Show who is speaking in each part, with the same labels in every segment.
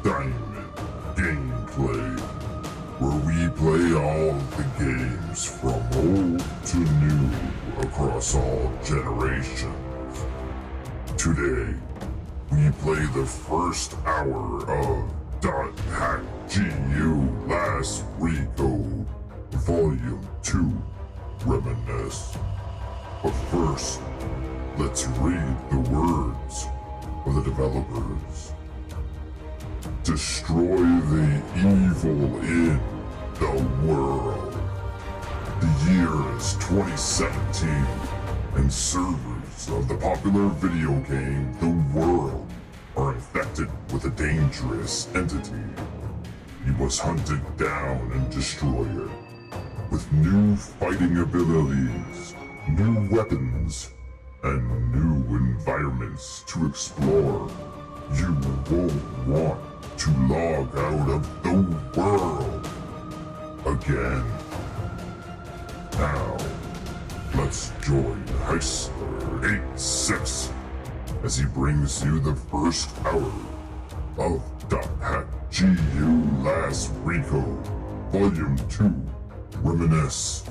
Speaker 1: Diamond Gameplay, where we play all the games from old to new across all generations. Today, we play the first hour of .hack GU Last Recode, Volume 2, Reminisce. But first, let's read the words of the developers. Destroy the evil in the world. The year is 2017, and servers of the popular video game The World are infected with a dangerous entity. You must hunt it down and destroy it. With new fighting abilities, new weapons, and new environments to explore, you won't want to log out of the world again. Now, let's join Heistler86 as he brings you the first hour of .hack GU Last Recode, Volume 2, Reminisce,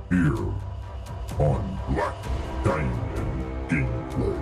Speaker 1: here on Black Diamond Gameplay.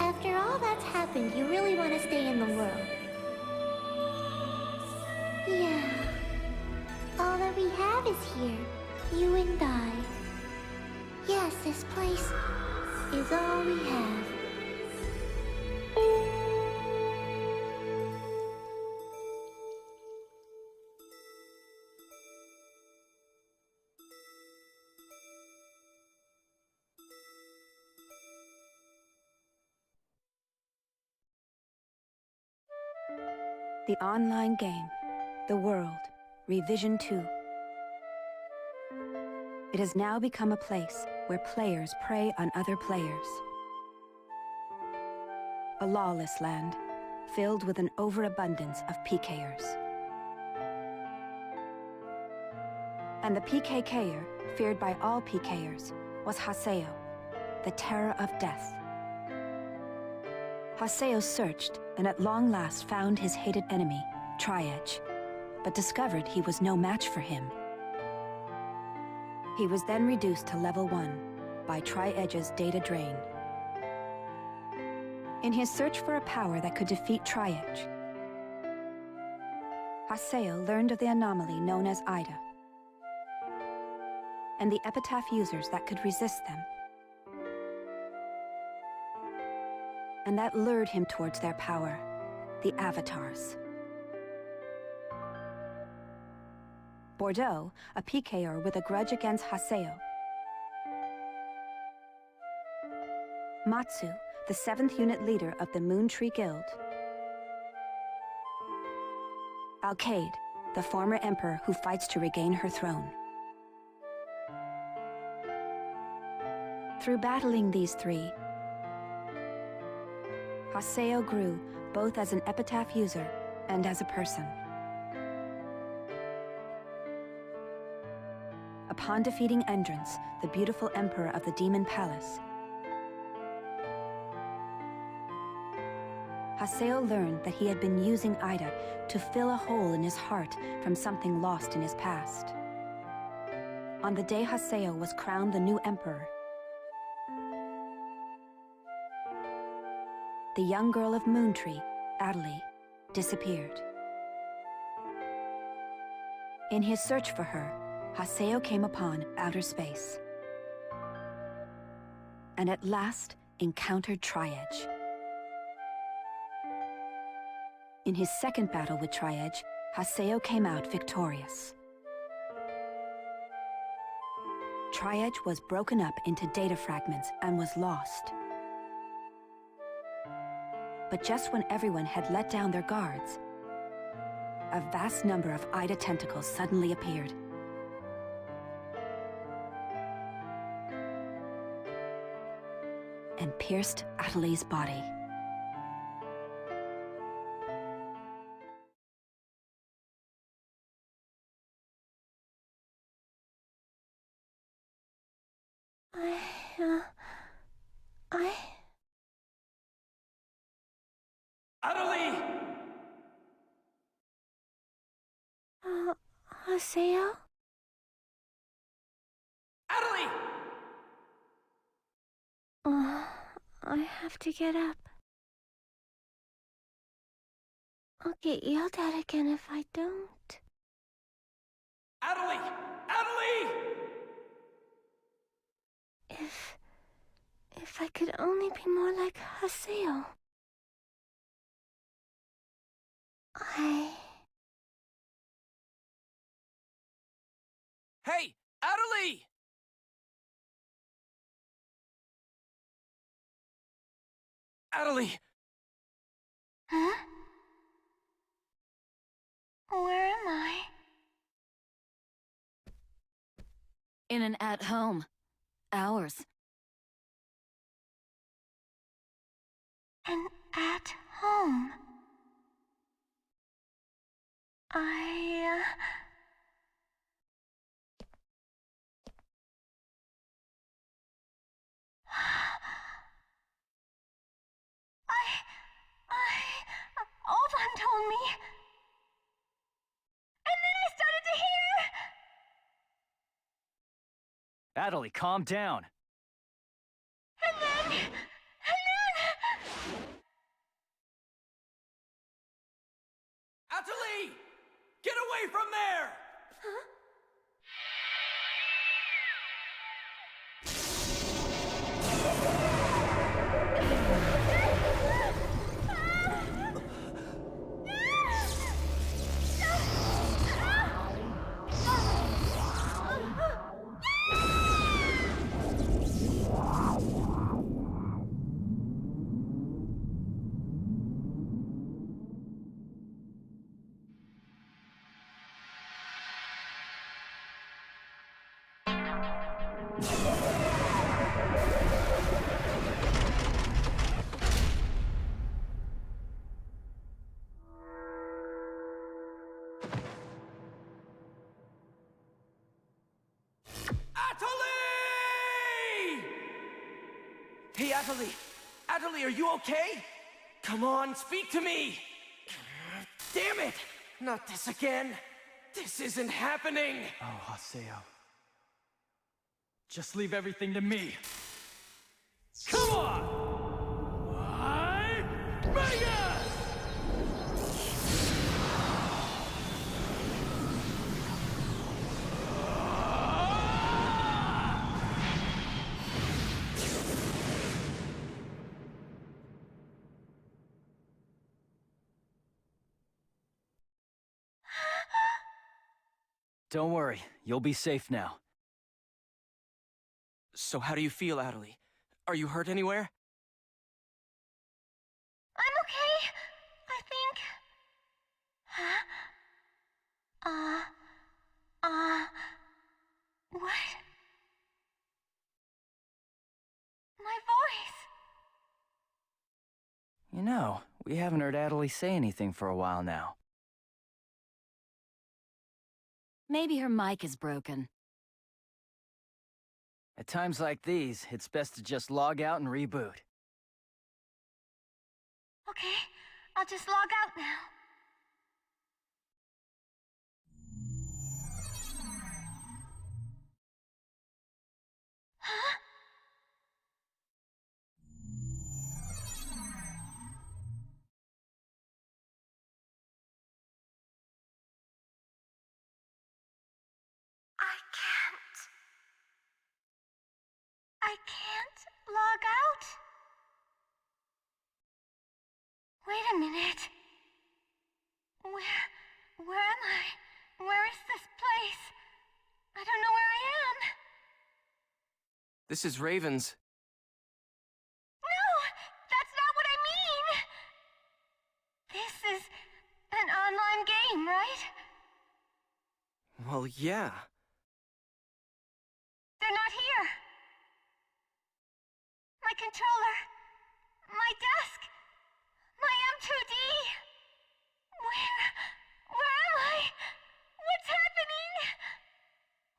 Speaker 2: After all that's happened, you really want to stay in the world. Yeah. All that we have is here. You and I. Yes, this place is all we have.
Speaker 3: The online game, The World, Revision 2. It has now become a place where players prey on other players. A lawless land, filled with an overabundance of PKers. And the PKKer, feared by all PKers, was Haseo, the terror of death. Haseo searched, and at long last found his hated enemy, Tri-Edge, but discovered he was no match for him. He was then reduced to level 1 by Tri-Edge's data drain. In his search for a power that could defeat Tri-Edge, Haseo learned of the anomaly known as Ida, and the epitaph users that could resist them. And that lured him towards their power, the Avatars. Bordeaux, a PKer with a grudge against Haseo. Matsu, the 7th unit leader of the Moon Tree Guild. Alcade, the former emperor who fights to regain her throne. Through battling these three, Haseo grew both as an epitaph user and as a person. Upon defeating Endrance, the beautiful emperor of the Demon Palace, Haseo learned that he had been using Ida to fill a hole in his heart from something lost in his past. On the day Haseo was crowned the new emperor, the young girl of Moontree, Adelie, disappeared. In his search for her, Haseo came upon outer space, and at last encountered Triage. In his second battle with Triage, Haseo came out victorious. Triage was broken up into data fragments and was lost. But just when everyone had let down their guards, a vast number of Ida tentacles suddenly appeared. And pierced Adelie's body.
Speaker 4: Adelie!
Speaker 2: Haseo?
Speaker 4: Adelie!
Speaker 2: I have to get up. I'll get yelled at again if I don't.
Speaker 4: Adelie! Adelie!
Speaker 2: If I could only be more like Haseo.
Speaker 4: Hey, Adelie! Adelie!
Speaker 2: Huh? Where am I?
Speaker 3: In an at-home. Ours.
Speaker 2: And at home. Oban told me. And then I started to hear.
Speaker 4: Adelie, calm down.
Speaker 2: And then.
Speaker 4: Adelie! Get away from there!
Speaker 2: Huh?
Speaker 4: Adelie! Hey, Adelie! Adelie, are you okay? Come on, speak to me! Damn it! Not this again! This isn't happening!
Speaker 5: Oh, Haseo. Just leave everything to me.
Speaker 4: Come on! Vegas!
Speaker 5: Don't worry, you'll be safe now.
Speaker 4: So how do you feel, Adelie? Are you hurt anywhere?
Speaker 2: I'm okay, I think. Huh? What? My voice!
Speaker 5: You know, we haven't heard Adelie say anything for a while now.
Speaker 3: Maybe her mic is broken.
Speaker 5: At times like these, it's best to just log out and reboot.
Speaker 2: Okay, I'll just log out now. Huh? I can't log out? Wait a minute. Where am I? Where is this place? I don't know where I am.
Speaker 4: This is Raven's.
Speaker 2: No, that's not what I mean. This is an online game, right?
Speaker 4: Well, yeah.
Speaker 2: They're not here. My controller. My desk. My M2D. Where am I? What's happening?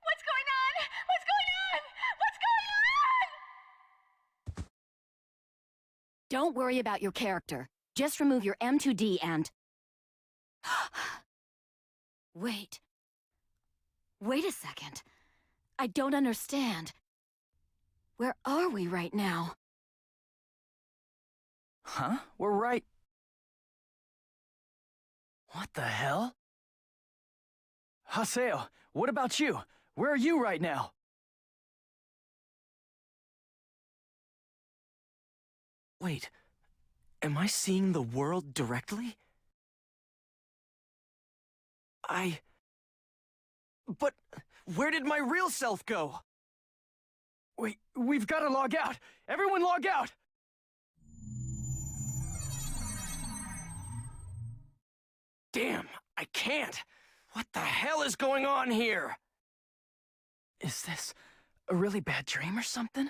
Speaker 2: What's going on? What's going on? What's going on?
Speaker 3: Don't worry about your character. Just remove your M2D and... Wait. Wait a second. I don't understand. Where are we right now?
Speaker 5: Huh? We're right... What the hell? Haseo, what about you? Where are you right now?
Speaker 4: Wait, am I seeing the world directly? But where did my real self go?
Speaker 5: We've got to log out! Everyone log out!
Speaker 4: Damn, I can't! What the hell is going on here?
Speaker 5: Is this a really bad dream or something?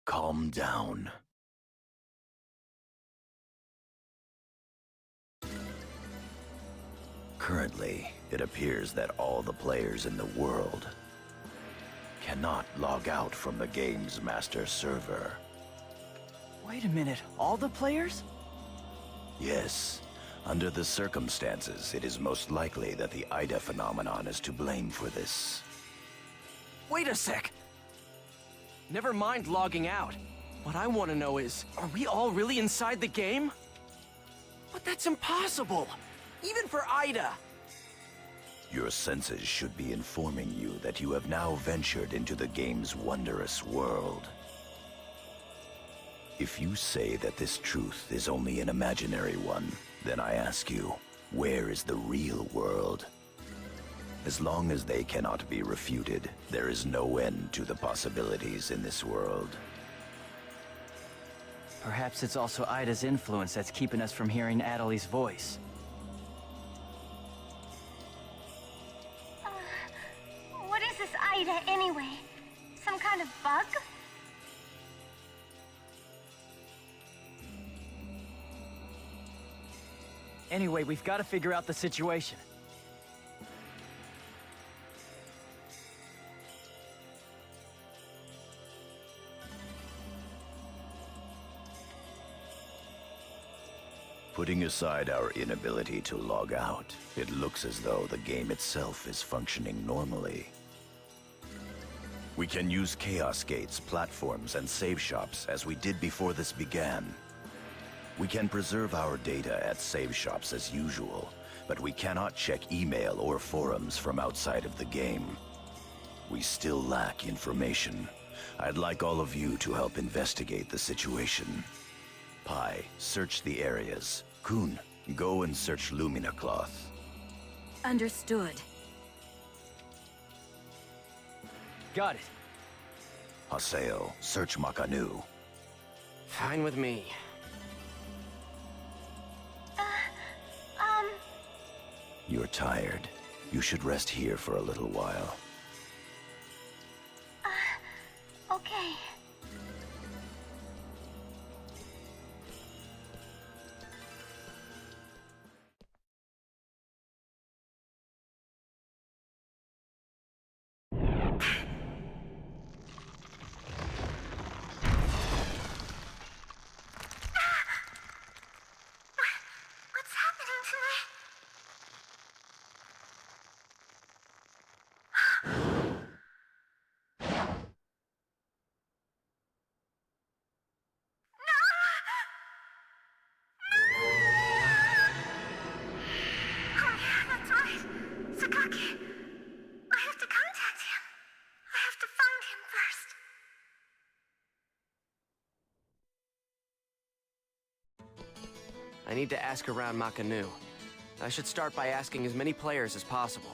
Speaker 6: Calm down. Currently, it appears that all the players in the world cannot log out from the game's master server.
Speaker 5: Wait a minute, all the players?
Speaker 6: Yes, under the circumstances, it is most likely that the Ida phenomenon is to blame for this.
Speaker 4: Wait a sec! Never mind logging out. What I want to know is, are we all really inside the game? But that's impossible! Even for Ida!
Speaker 6: Your senses should be informing you that you have now ventured into the game's wondrous world. If you say that this truth is only an imaginary one, then I ask you, where is the real world? As long as they cannot be refuted, there is no end to the possibilities in this world.
Speaker 5: Perhaps it's also Ida's influence that's keeping us from hearing Adelie's voice.
Speaker 2: What is this Ida anyway? Some kind of bug?
Speaker 5: Anyway, we've got to figure out the situation.
Speaker 6: Putting aside our inability to log out, it looks as though the game itself is functioning normally. We can use Chaos Gates, platforms, and save shops as we did before this began. We can preserve our data at save shops as usual, but we cannot check email or forums from outside of the game. We still lack information. I'd like all of you to help investigate the situation. Pi, search the areas. Kun, go and search Lumina Cloth.
Speaker 3: Understood.
Speaker 5: Got it.
Speaker 6: Haseo, search Makanu.
Speaker 4: Fine with me.
Speaker 6: You're tired. You should rest here for a little while.
Speaker 2: Okay. What's happening to me? Oh yeah, that's right. Sakaki. I have to contact him. I have to find him first.
Speaker 4: I need to ask around Makanu. I should start by asking as many players as possible.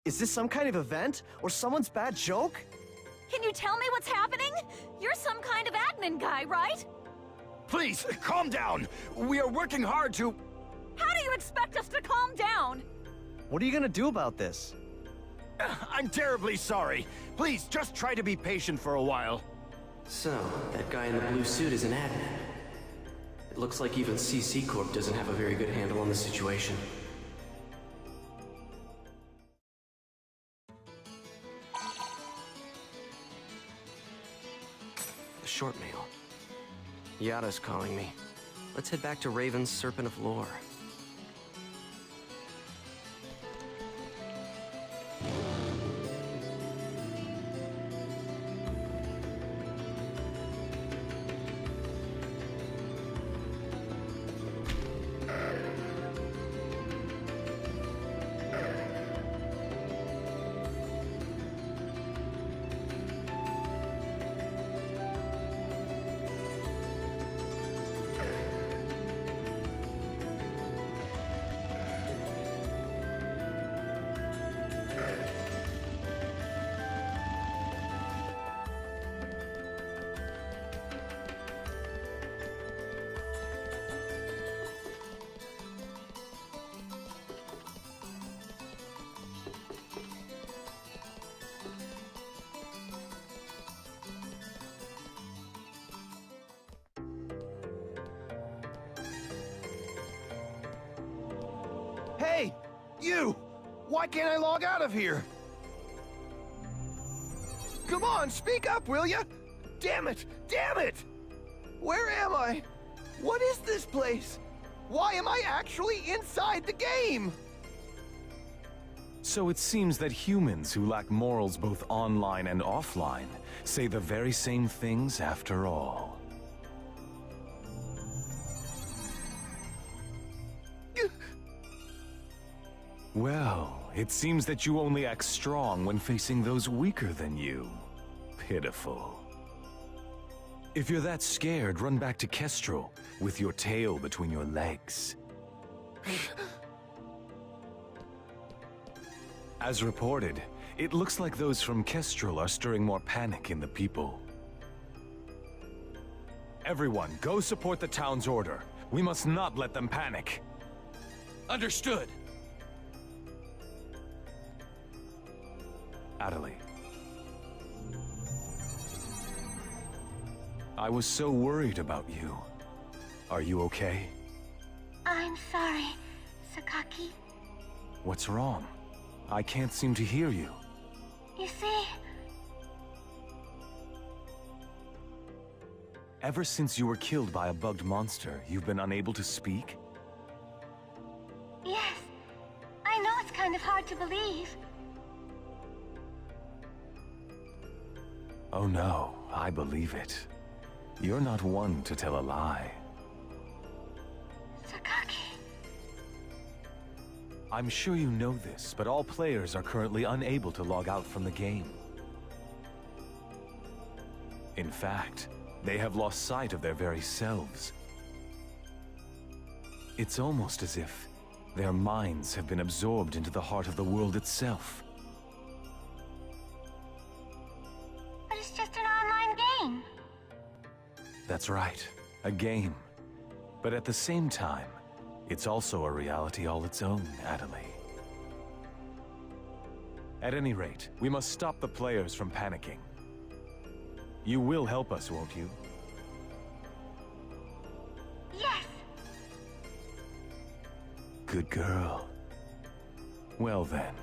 Speaker 7: Is this some kind of event? Or someone's bad joke?
Speaker 8: Can you tell me what's happening? You're some kind of admin guy, right?
Speaker 6: Please, calm down. We are working hard to...
Speaker 8: How do you expect us to calm down?
Speaker 7: What are you gonna do about this?
Speaker 6: I'm terribly sorry. Please, just try to be patient for a while.
Speaker 9: So, that guy in the blue suit is an admin. It looks like even CC Corp doesn't have a very good handle on the situation. The short mail. Yada's calling me. Let's head back to Raven's Serpent of Lore.
Speaker 6: Hey! You! Why can't I log out of here? Come on, speak up, will ya? Damn it! Damn it! Where am I? What is this place? Why am I actually inside the game?
Speaker 10: So it seems that humans who lack morals both online and offline say the very same things after all. Well, it seems that you only act strong when facing those weaker than you. Pitiful. If you're that scared, run back to Kestrel with your tail between your legs. As reported, it looks like those from Kestrel are stirring more panic in the people. Everyone, go support the town's order. We must not let them panic.
Speaker 4: Understood.
Speaker 10: Adelie. I was so worried about you. Are you okay?
Speaker 2: I'm sorry, Sakaki.
Speaker 10: What's wrong? I can't seem to hear you.
Speaker 2: You see,
Speaker 10: Ever since you were killed by a bugged monster, you've been unable to speak?
Speaker 2: yes, I know it's kind of hard to believe.
Speaker 10: Oh no, I believe it. You're not one to tell a lie.
Speaker 2: Sakaki.
Speaker 10: I'm sure you know this, but all players are currently unable to log out from the game. In fact, they have lost sight of their very selves. It's almost as if their minds have been absorbed into the heart of the world itself.
Speaker 2: But it's just an online game.
Speaker 10: That's right, a game. But at the same time, it's also a reality all its own, Adelie. At any rate, we must stop the players from panicking. You will help us, won't you?
Speaker 2: Yes.
Speaker 10: Good girl. Well then.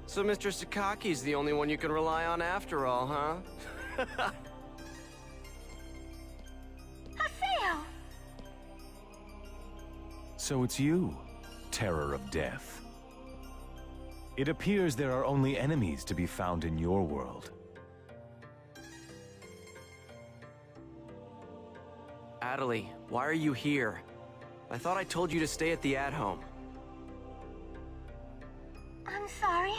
Speaker 9: So Mr. Sakaki's the only one you can rely on after all, huh?
Speaker 2: Haseo!
Speaker 10: So it's you, Terror of Death. It appears there are only enemies to be found in your world.
Speaker 9: Adelie, why are you here? I thought I told you to stay at the at-home.
Speaker 2: I'm sorry.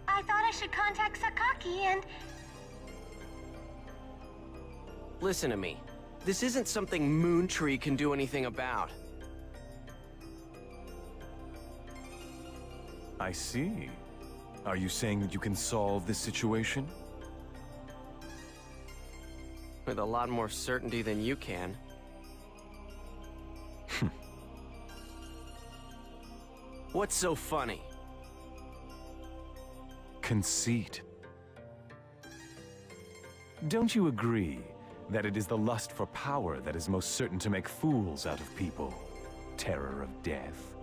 Speaker 2: I thought I should contact Sakaki and...
Speaker 9: Listen to me. This isn't something Moontree can do anything about.
Speaker 10: I see. Are you saying that you can solve this situation?
Speaker 9: With a lot more certainty than you can. What's so funny?
Speaker 10: Conceit. Don't you agree that it is the lust for power that is most certain to make fools out of people? Terror of death.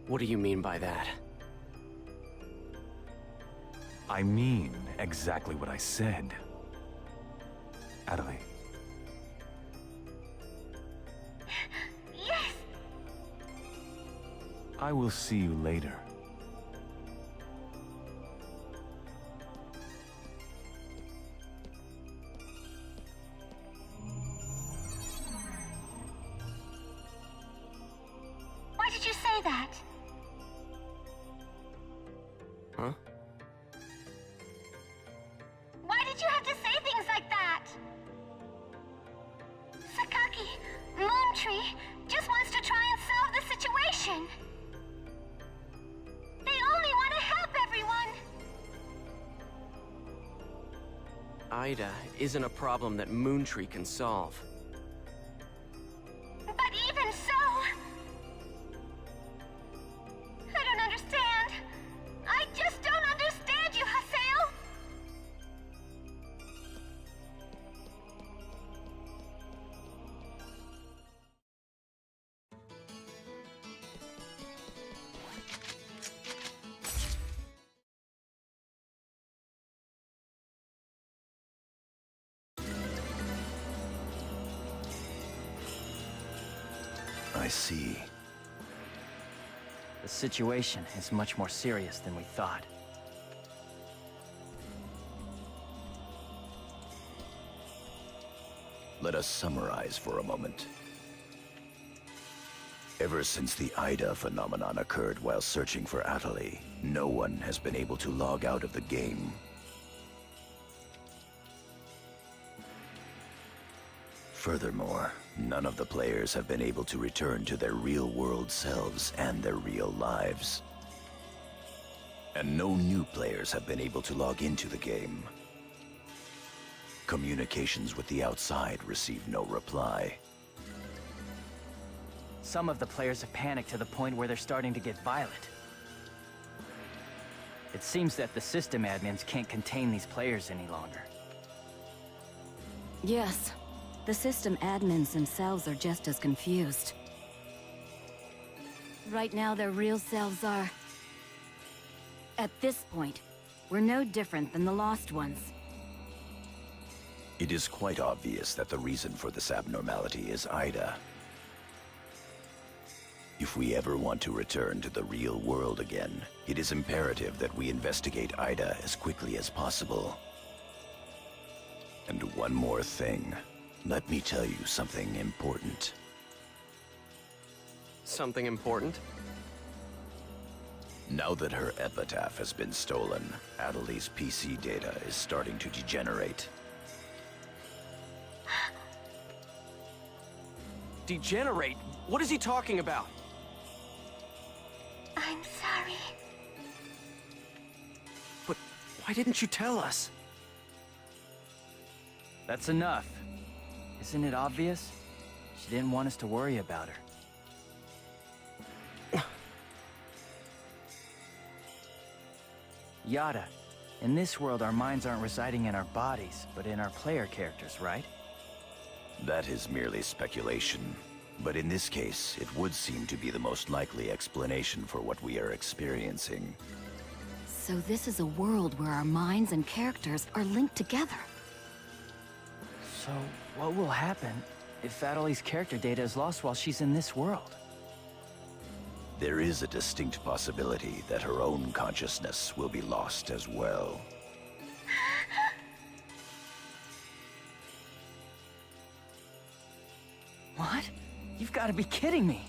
Speaker 9: What do you mean by that?
Speaker 10: I mean exactly what I said. Adelie.
Speaker 2: Yes!
Speaker 10: I will see you later.
Speaker 2: Why did you say that?
Speaker 9: Huh?
Speaker 2: Why did you have to say things like that? Sakaki, Moontree, just wants to try and solve the situation. They only want to help everyone.
Speaker 9: Ida isn't a problem that Moontree can solve.
Speaker 2: But even so... I don't understand. I just don't understand you, Haseo.
Speaker 6: I see.
Speaker 5: The situation is much more serious than we thought.
Speaker 6: Let us summarize for a moment. Ever since the Ida phenomenon occurred while searching for Adelie, no one has been able to log out of the game. Furthermore, none of the players have been able to return to their real-world selves and their real lives. And no new players have been able to log into the game. Communications with the outside receive no reply.
Speaker 5: Some of the players have panicked to the point where they're starting to get violent. It seems that the system admins can't contain these players any longer.
Speaker 3: Yes. The system admins themselves are just as confused. Right now, their real selves are... At this point, we're no different than the Lost Ones.
Speaker 6: It is quite obvious that the reason for this abnormality is Ida. If we ever want to return to the real world again, it is imperative that we investigate Ida as quickly as possible. And one more thing. Let me tell you something important.
Speaker 9: Something important?
Speaker 6: Now that her epitaph has been stolen, Adelie's PC data is starting to degenerate.
Speaker 9: Degenerate? What is he talking about?
Speaker 2: I'm sorry.
Speaker 9: But why didn't you tell us?
Speaker 5: That's enough. Isn't it obvious? She didn't want us to worry about her. Yada, in this world our minds aren't residing in our bodies, but in our player characters, right?
Speaker 6: That is merely speculation. But in this case, it would seem to be the most likely explanation for what we are experiencing.
Speaker 3: So this is a world where our minds and characters are linked together.
Speaker 5: So, what will happen if Adelie's character data is lost while she's in this world?
Speaker 6: There is a distinct possibility that her own consciousness will be lost as well.
Speaker 5: What? You've got to be kidding me!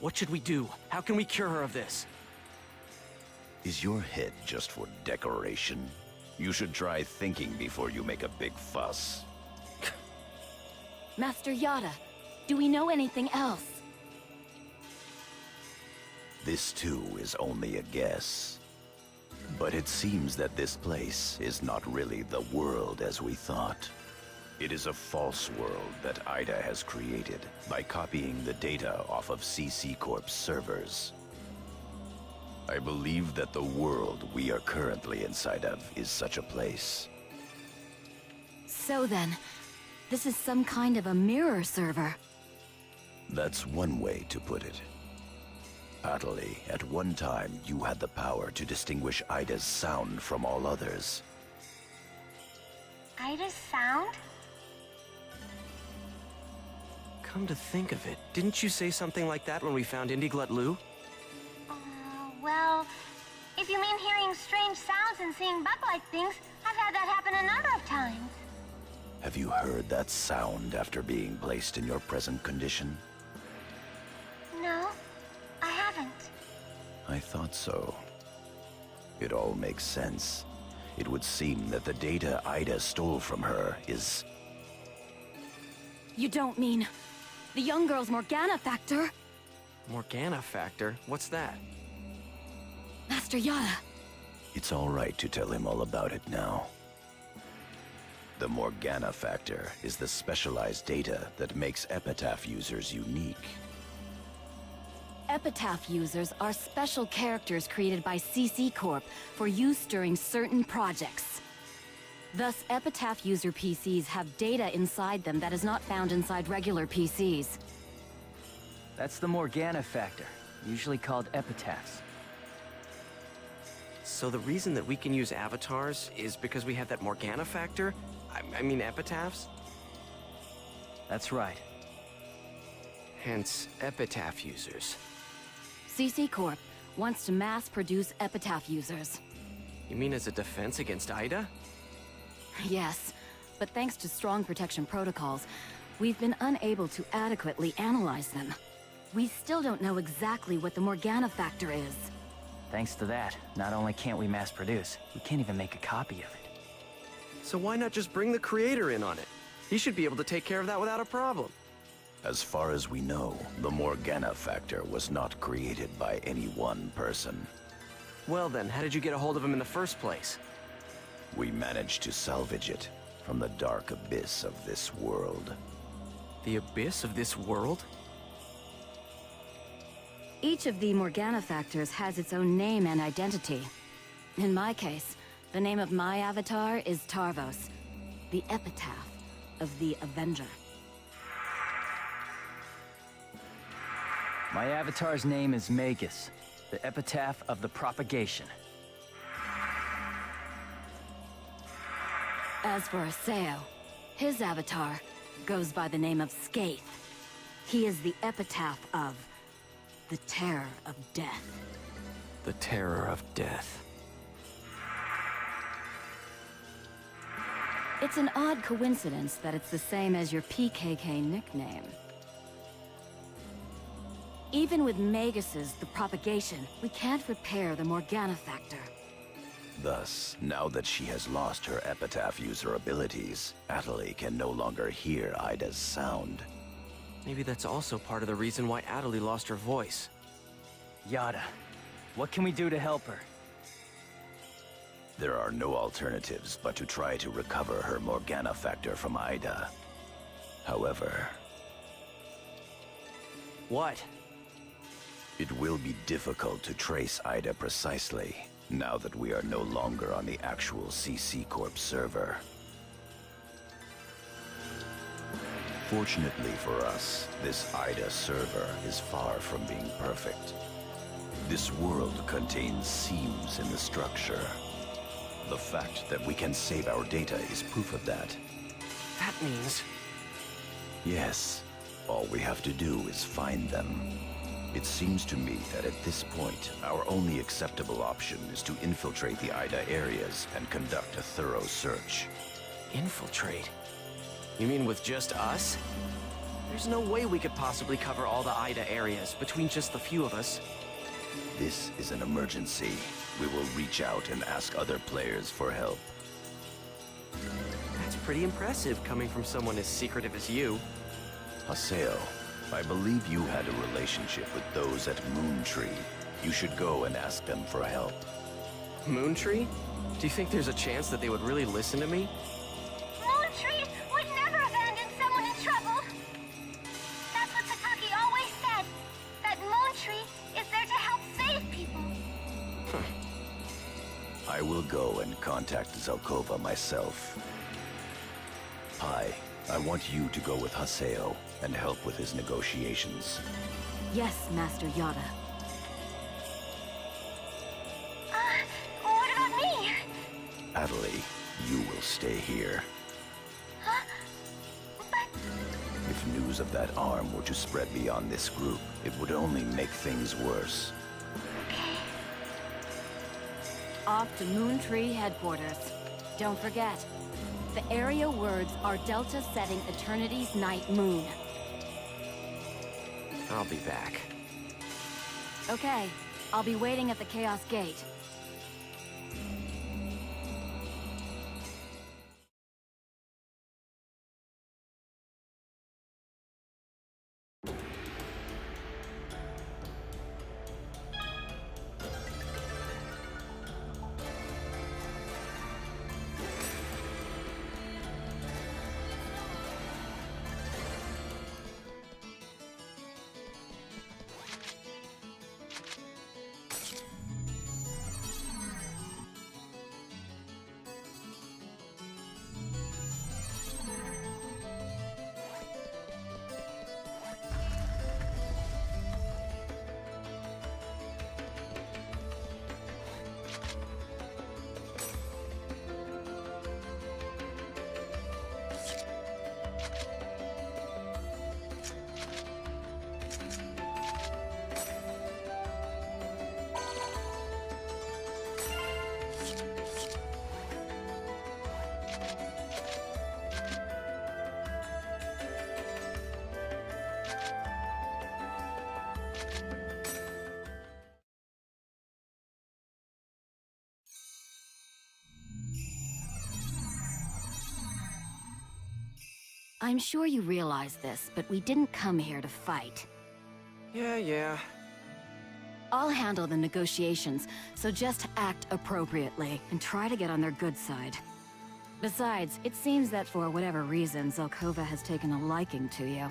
Speaker 9: What should we do? How can we cure her of this?
Speaker 6: Is your head just for decoration? You should try thinking before you make a big fuss.
Speaker 3: Master Yada, do we know anything else?
Speaker 6: This too is only a guess. But it seems that this place is not really the world as we thought. It is a false world that Ida has created by copying the data off of CC Corp's servers. I believe that the world we are currently inside of is such a place.
Speaker 3: So then, this is some kind of a mirror server.
Speaker 6: That's one way to put it. Atali, at one time you had the power to distinguish Ida's sound from all others.
Speaker 2: Ida's sound?
Speaker 9: Come to think of it, didn't you say something like that when we found Indiglut Lu?
Speaker 2: Well, if you mean hearing strange sounds and seeing bug-like things, I've had that happen a number of times.
Speaker 6: Have you heard that sound after being placed in your present condition?
Speaker 2: No, I haven't.
Speaker 6: I thought so. It all makes sense. It would seem that the data Ida stole from her is...
Speaker 3: You don't mean the young girl's Morgana factor?
Speaker 9: Morgana factor? What's that?
Speaker 3: Master Yada.
Speaker 6: It's all right to tell him all about it now. The Morgana factor is the specialized data that makes Epitaph users unique.
Speaker 3: Epitaph users are special characters created by CC Corp for use during certain projects. Thus, Epitaph user PCs have data inside them that is not found inside regular PCs.
Speaker 5: That's the Morgana factor, usually called epitaphs.
Speaker 9: So the reason that we can use avatars is because we have that Morgana factor? I mean epitaphs?
Speaker 5: That's right.
Speaker 9: Hence, epitaph users.
Speaker 3: CC Corp wants to mass-produce Epitaph users.
Speaker 9: You mean as a defense against Ida?
Speaker 3: Yes, but thanks to strong protection protocols, we've been unable to adequately analyze them. We still don't know exactly what the Morgana factor is.
Speaker 5: Thanks to that, not only can't we mass produce, we can't even make a copy of it.
Speaker 9: So why not just bring the creator in on it? He should be able to take care of that without a problem.
Speaker 6: As far as we know, the Morgana factor was not created by any one person.
Speaker 9: Well then, how did you get a hold of him in the first place?
Speaker 6: We managed to salvage it from the dark abyss of this world.
Speaker 9: The abyss of this world?
Speaker 3: Each of the Morgana factors has its own name and identity. In my case, the name of my avatar is Tarvos, the epitaph of the Avenger.
Speaker 5: My avatar's name is Magus, the epitaph of the propagation.
Speaker 3: As for Aseo, his avatar goes by the name of Skaith. He is the epitaph of the terror of death.
Speaker 9: The terror of death.
Speaker 3: It's an odd coincidence that it's the same as your PKK nickname. Even with Magus's The Propagation, we can't repair the Morgana factor.
Speaker 6: Thus, now that she has lost her epitaph user abilities, Atali can no longer hear Ida's sound.
Speaker 9: Maybe that's also part of the reason why Atali lost her voice.
Speaker 5: Yada, what can we do to help her?
Speaker 6: There are no alternatives but to try to recover her Morgana factor from Ida. However...
Speaker 9: What?
Speaker 6: It will be difficult to trace Ida precisely, now that we are no longer on the actual CC Corp server. Fortunately for us, this Ida server is far from being perfect. This world contains seams in the structure. The fact that we can save our data is proof of that.
Speaker 9: That means...
Speaker 6: Yes, all we have to do is find them. It seems to me that at this point, our only acceptable option is to infiltrate the Ida areas and conduct a thorough search.
Speaker 9: Infiltrate? You mean with just us? There's no way we could possibly cover all the Ida areas between just the few of us.
Speaker 6: This is an emergency. We will reach out and ask other players for help.
Speaker 9: That's pretty impressive coming from someone as secretive as you.
Speaker 6: Haseo, I believe you had a relationship with those at Moon Tree. You should go and ask them for help.
Speaker 9: Moontree? Do you think there's a chance that they would really listen to me?
Speaker 2: Moontree would never abandon someone in trouble. That's what Sakaki always said. That Moontree is there to help save people.
Speaker 6: I will go and contact Zelkova myself. Pi, I want you to go with Haseo and help with his negotiations.
Speaker 3: Yes, Master Yada.
Speaker 2: What about me?
Speaker 6: Adelie, you will stay here.
Speaker 2: Huh? But...
Speaker 6: If news of that arm were to spread beyond this group, it would only make things worse.
Speaker 3: Off to Moontree headquarters. Don't forget, the area words are Delta setting Eternity's night moon.
Speaker 9: I'll be back.
Speaker 3: Okay, I'll be waiting at the Chaos Gate. I'm sure you realize this, but we didn't come here to fight.
Speaker 9: Yeah.
Speaker 3: I'll handle the negotiations, so just act appropriately and try to get on their good side. Besides, it seems that for whatever reason, Zelkova has taken a liking to you.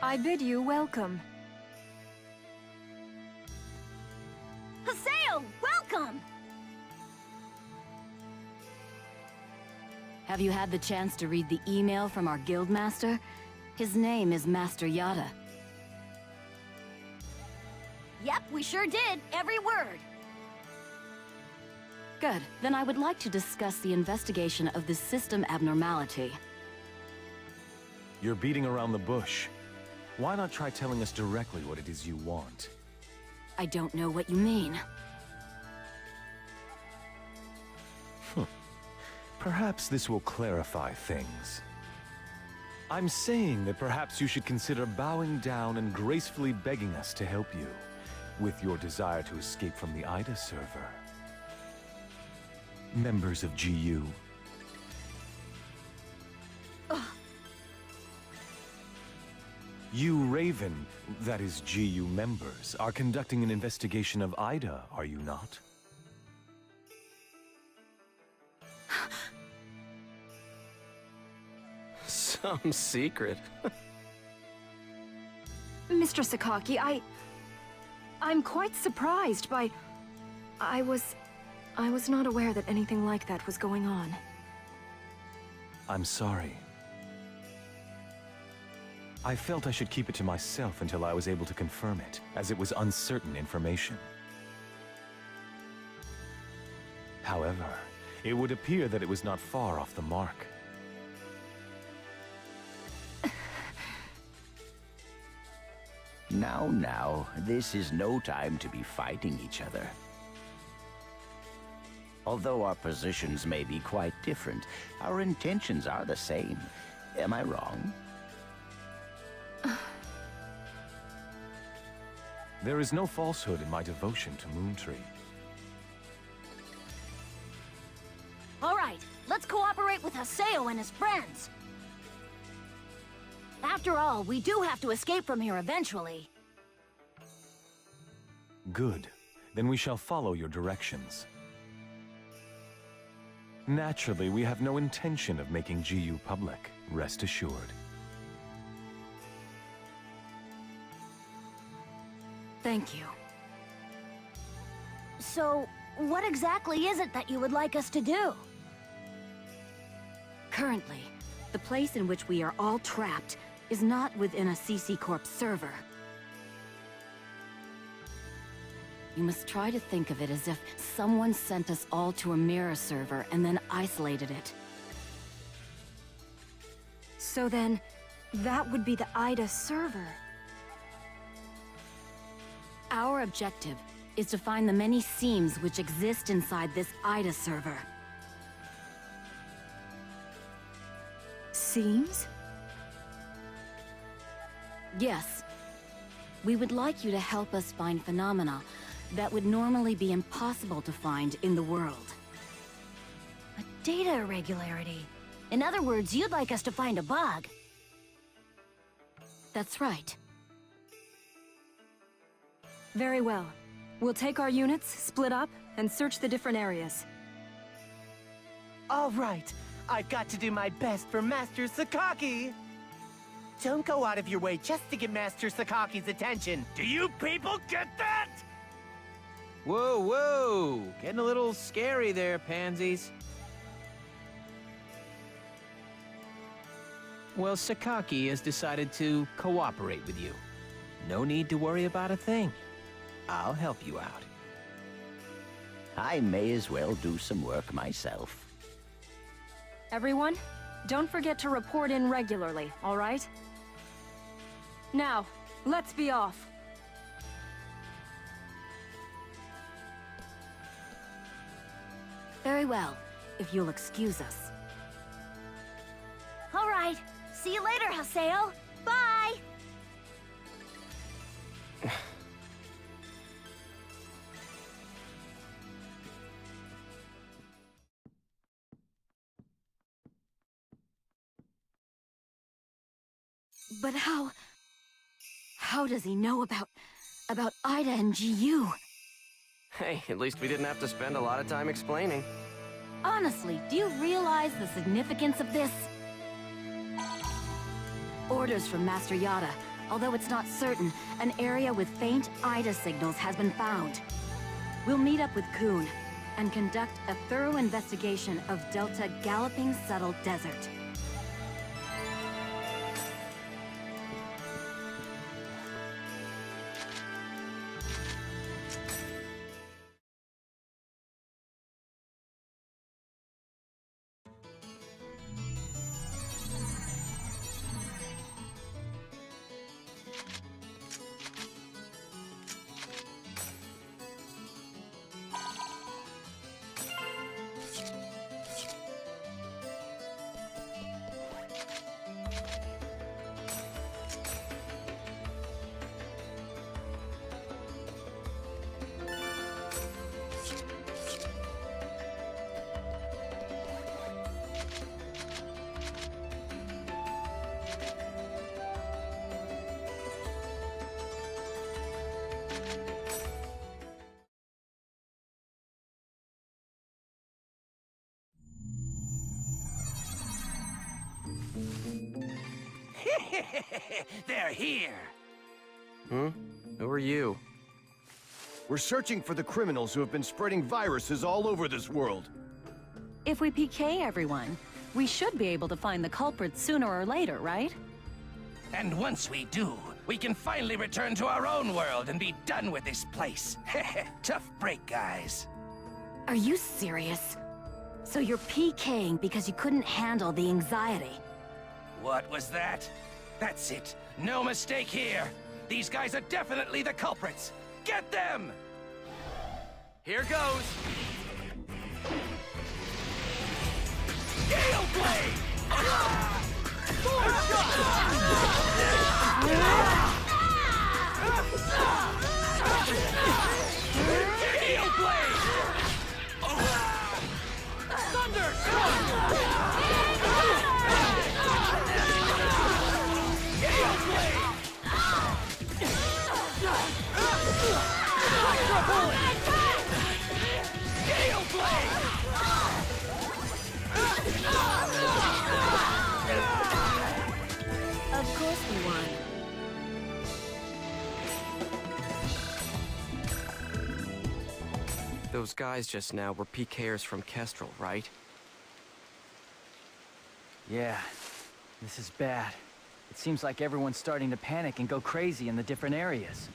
Speaker 8: I bid you welcome.
Speaker 2: Haseo, welcome!
Speaker 3: Have you had the chance to read the email from our guildmaster? His name is Master Yada.
Speaker 8: Yep, we sure did. Every word.
Speaker 3: Good. Then I would like to discuss the investigation of this system abnormality.
Speaker 10: You're beating around the bush. Why not try telling us directly what it is you want?
Speaker 3: I don't know what you mean.
Speaker 10: Perhaps this will clarify things. I'm saying that perhaps you should consider bowing down and gracefully begging us to help you with your desire to escape from the Ida server. Members of GU. You Raven, that is GU members, are conducting an investigation of Ida, are you not?
Speaker 9: Some secret.
Speaker 8: Mr. Sakaki, I'm quite surprised by I was not aware that anything like that was going on.
Speaker 10: I'm sorry. I felt I should keep it to myself until I was able to confirm it, as it was uncertain information. However, it would appear that it was not far off the mark.
Speaker 6: Now, this is no time to be fighting each other. Although our positions may be quite different, our intentions are the same. Am I wrong?
Speaker 10: There is no falsehood in my devotion to Moontree.
Speaker 8: All right, let's cooperate with Haseo and his friends. After all, we do have to escape from here eventually.
Speaker 10: Good. Then we shall follow your directions. Naturally, we have no intention of making GU public, rest assured.
Speaker 8: Thank you. So, what exactly is it that you would like us to do?
Speaker 3: Currently, the place in which we are all trapped is not within a CC Corp server. You must try to think of it as if someone sent us all to a mirror server and then isolated it.
Speaker 8: So then, that would be the IDA server.
Speaker 3: Our objective is to find the many seams which exist inside this IDA server.
Speaker 8: Seams?
Speaker 3: Yes. We would like you to help us find phenomena that would normally be impossible to find in the world.
Speaker 8: A data irregularity. In other words, you'd like us to find a bug.
Speaker 3: That's right.
Speaker 8: Very well. We'll take our units, split up, and search the different areas.
Speaker 11: All right, I've got to do my best for Master Sakaki. Don't go out of your way just to get Master Sakaki's attention. Do you people get that?
Speaker 9: Whoa, whoa! Getting a little scary there, pansies. Well, Sakaki has decided to cooperate with you. No need to worry about a thing. I'll help you out.
Speaker 6: I may as well do some work myself.
Speaker 8: Everyone, don't forget to report in regularly, all right? Now, let's be off.
Speaker 3: Very well, if you'll excuse us.
Speaker 8: All right. See you later, Haseo. Bye!
Speaker 3: But how does he know about Ida and GU?
Speaker 9: Hey, at least we didn't have to spend a lot of time explaining.
Speaker 3: Honestly, do you realize the significance of this? Orders from Master Yada. Although it's not certain, an area with faint Ida signals has been found. We'll meet up with Kun and conduct a thorough investigation of Delta Galloping Settled Desert.
Speaker 11: They're here.
Speaker 9: Hmm? Who are you?
Speaker 7: We're searching for the criminals who have been spreading viruses all over this world.
Speaker 3: If we PK everyone, we should be able to find the culprits sooner or later, right?
Speaker 11: And once we do, we can finally return to our own world and be done with this place. Tough break, guys.
Speaker 3: Are you serious? So you're PKing because you couldn't handle the anxiety?
Speaker 11: What was that? That's it. No mistake here. These guys are definitely the culprits. Get them!
Speaker 9: Here goes!
Speaker 11: Gale Blade! Gale Blade! Thunder Storm! Gale Blade! Electro Bullet! Gale Blade!
Speaker 3: Of course we won.
Speaker 9: Those guys just now were PKers from Kestrel, right?
Speaker 5: Yeah, this is bad. It seems like everyone's starting to panic and go crazy in the different areas.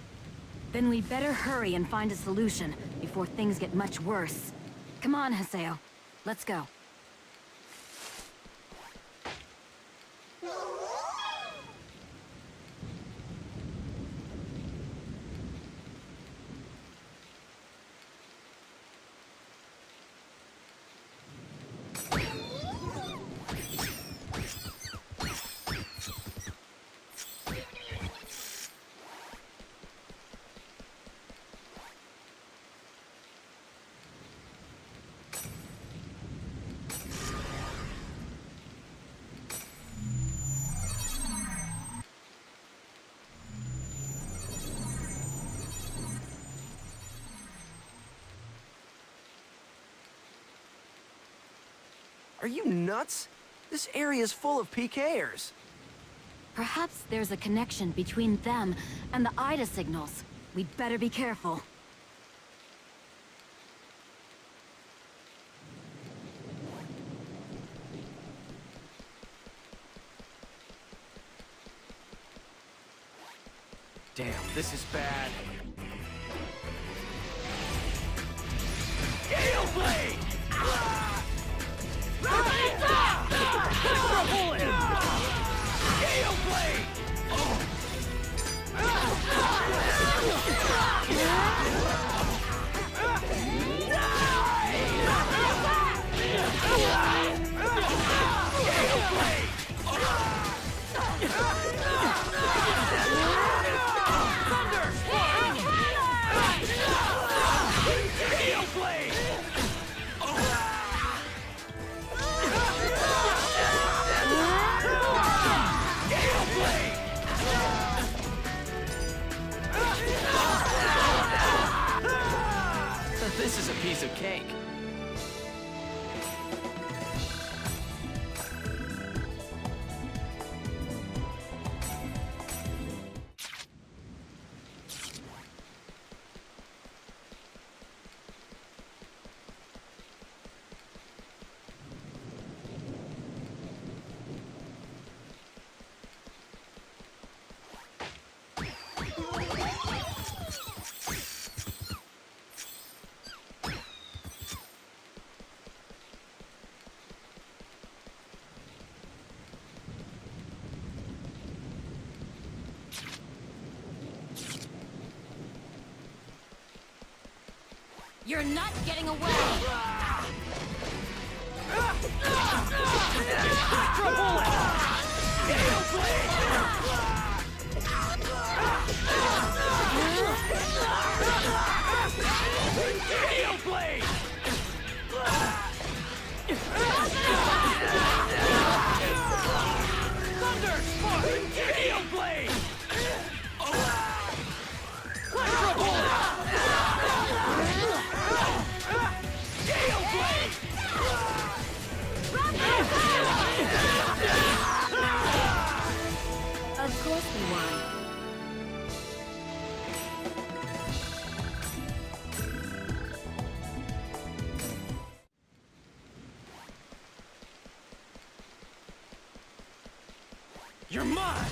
Speaker 3: Then we better hurry and find a solution before things get much worse. Come on, Haseo. Let's go.
Speaker 9: Are you nuts? This area is full of PKers.
Speaker 3: Perhaps there's a connection between them and the Ida signals. We'd better be careful.
Speaker 9: Damn, this is bad.
Speaker 11: Gale Blade! Gale Blade!
Speaker 9: This is a piece of cake.
Speaker 3: You're not getting away!
Speaker 11: Electro Bullet! Gale Blade! Gale Blade! Thunder Spark! Gale Blade! Electro Bullet! Gale
Speaker 4: You're mine!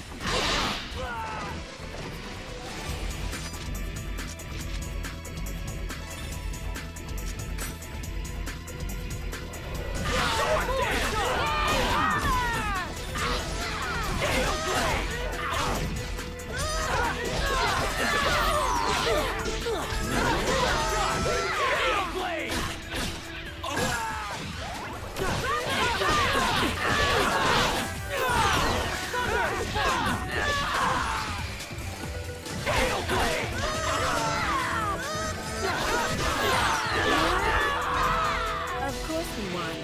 Speaker 3: Of course we won.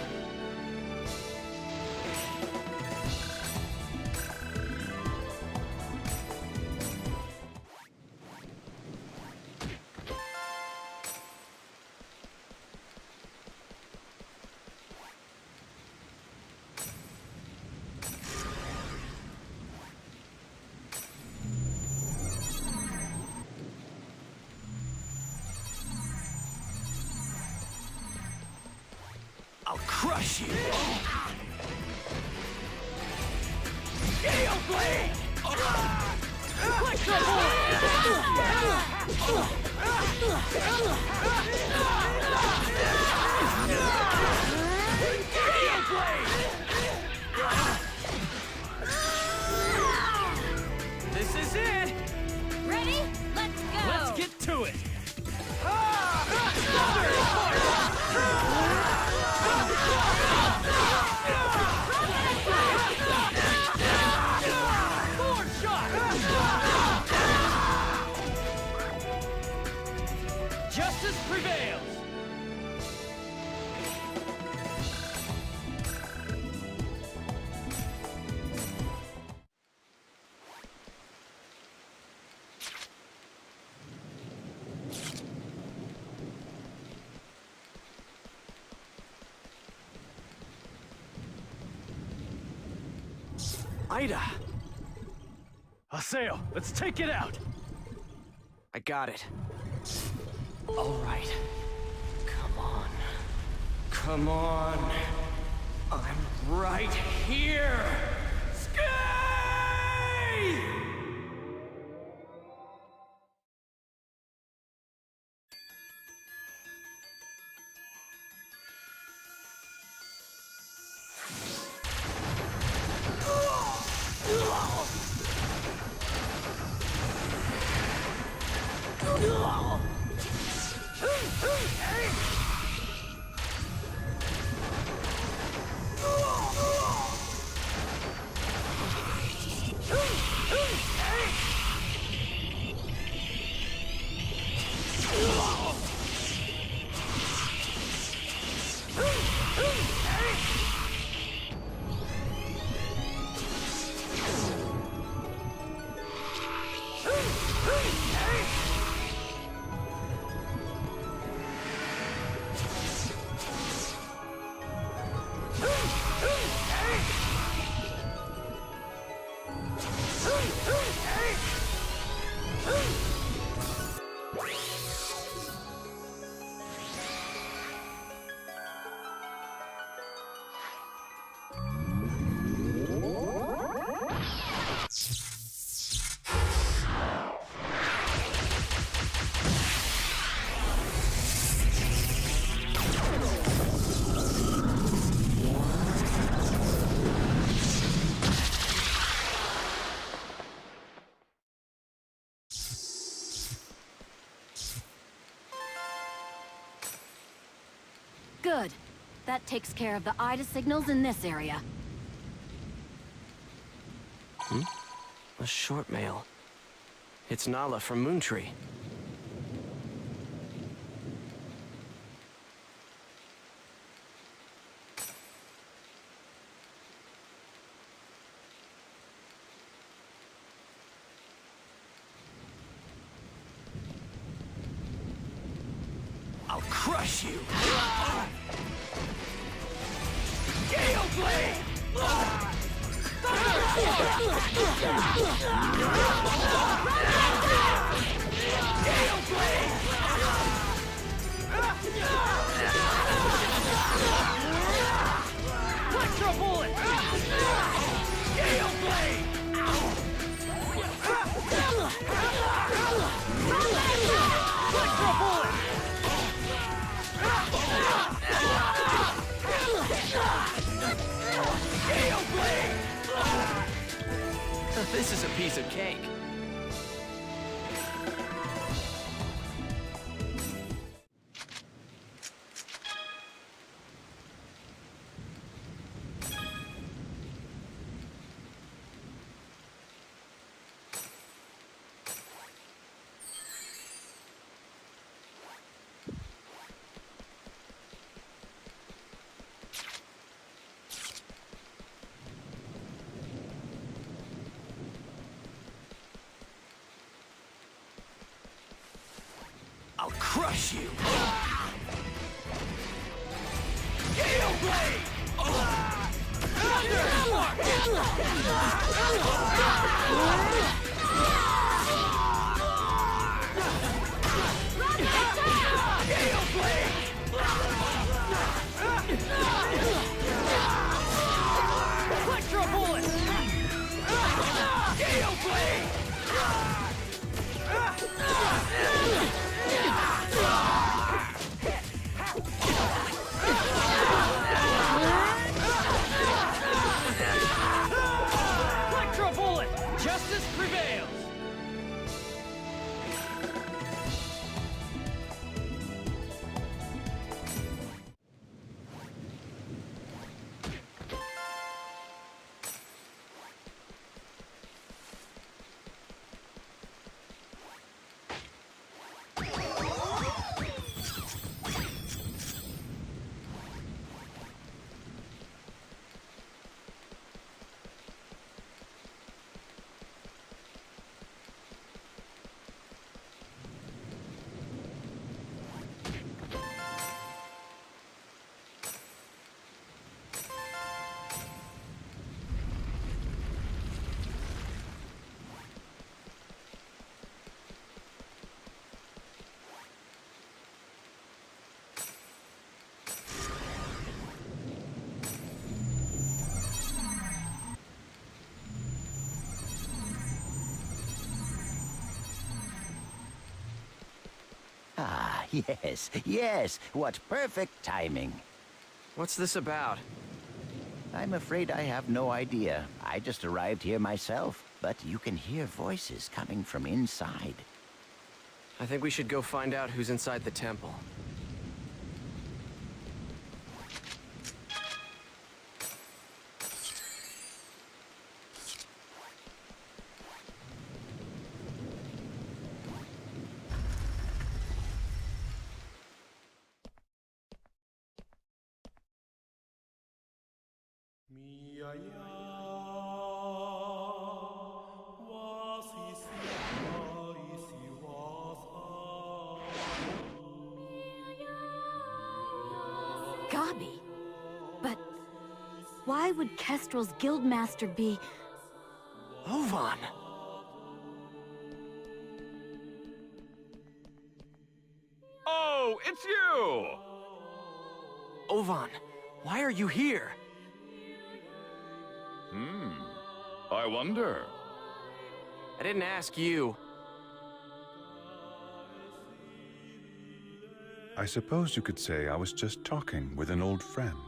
Speaker 4: I'll crush you! Gale Blade! Electro Gale Blade! This is it!
Speaker 3: Ready? Let's go!
Speaker 4: Let's get to it! Justice prevails! Ida!
Speaker 10: Haseo, let's take it out!
Speaker 9: I got it.
Speaker 4: All right. Come on. Come on. I'm right here! Skate!
Speaker 3: Good. That takes care of the IDA signals in this area.
Speaker 9: A short mail. It's Nala from Moontree.
Speaker 4: I'll crush you! Gale Blade! Gale Blade! Electro Bullet! Gale Blade!
Speaker 9: This is a piece of cake. I'll crush you! Gale Blade! Thunder! Gale Blade! Electro Bullet! Gale Blade! Electro Bullet! Justice prevails!
Speaker 6: Ah, yes, what perfect timing.
Speaker 9: What's this about?
Speaker 6: I'm afraid I have no idea. I just arrived here myself, but you can hear voices coming from inside.
Speaker 9: I think we should go find out who's inside the temple.
Speaker 3: Gabi? But why would Kestrel's guildmaster be...
Speaker 9: Ovan!
Speaker 10: Oh, it's you!
Speaker 9: Ovan, why are you here?
Speaker 10: I wonder.
Speaker 9: I didn't ask you.
Speaker 12: I suppose you could say I was just talking with an old friend.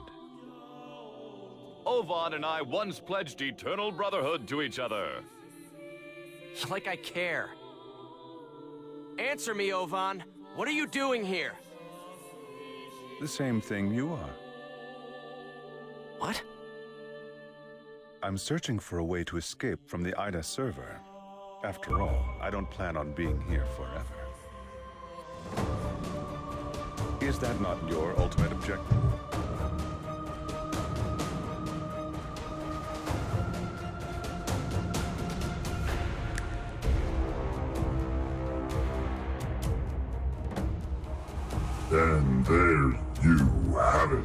Speaker 10: Ovan and I once pledged eternal brotherhood to each other.
Speaker 9: Like I care. Answer me, Ovan. What are you doing here?
Speaker 12: The same thing you are.
Speaker 9: What?
Speaker 12: I'm searching for a way to escape from the Ida server. After all, I don't plan on being here forever. Is that not your ultimate objective?
Speaker 1: And there you have it.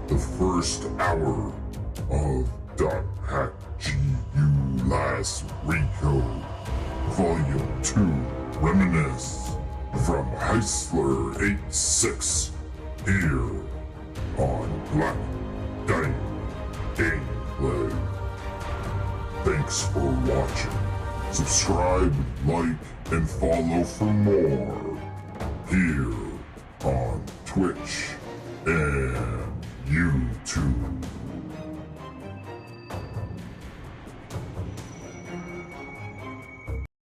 Speaker 1: The first hour of .hack GU Last Recode, Volume 2, Reminisce, from Heisler86, here on Black Diamond Gameplay. Thanks for watching. Subscribe, like, and follow for more here on Twitch and YouTube.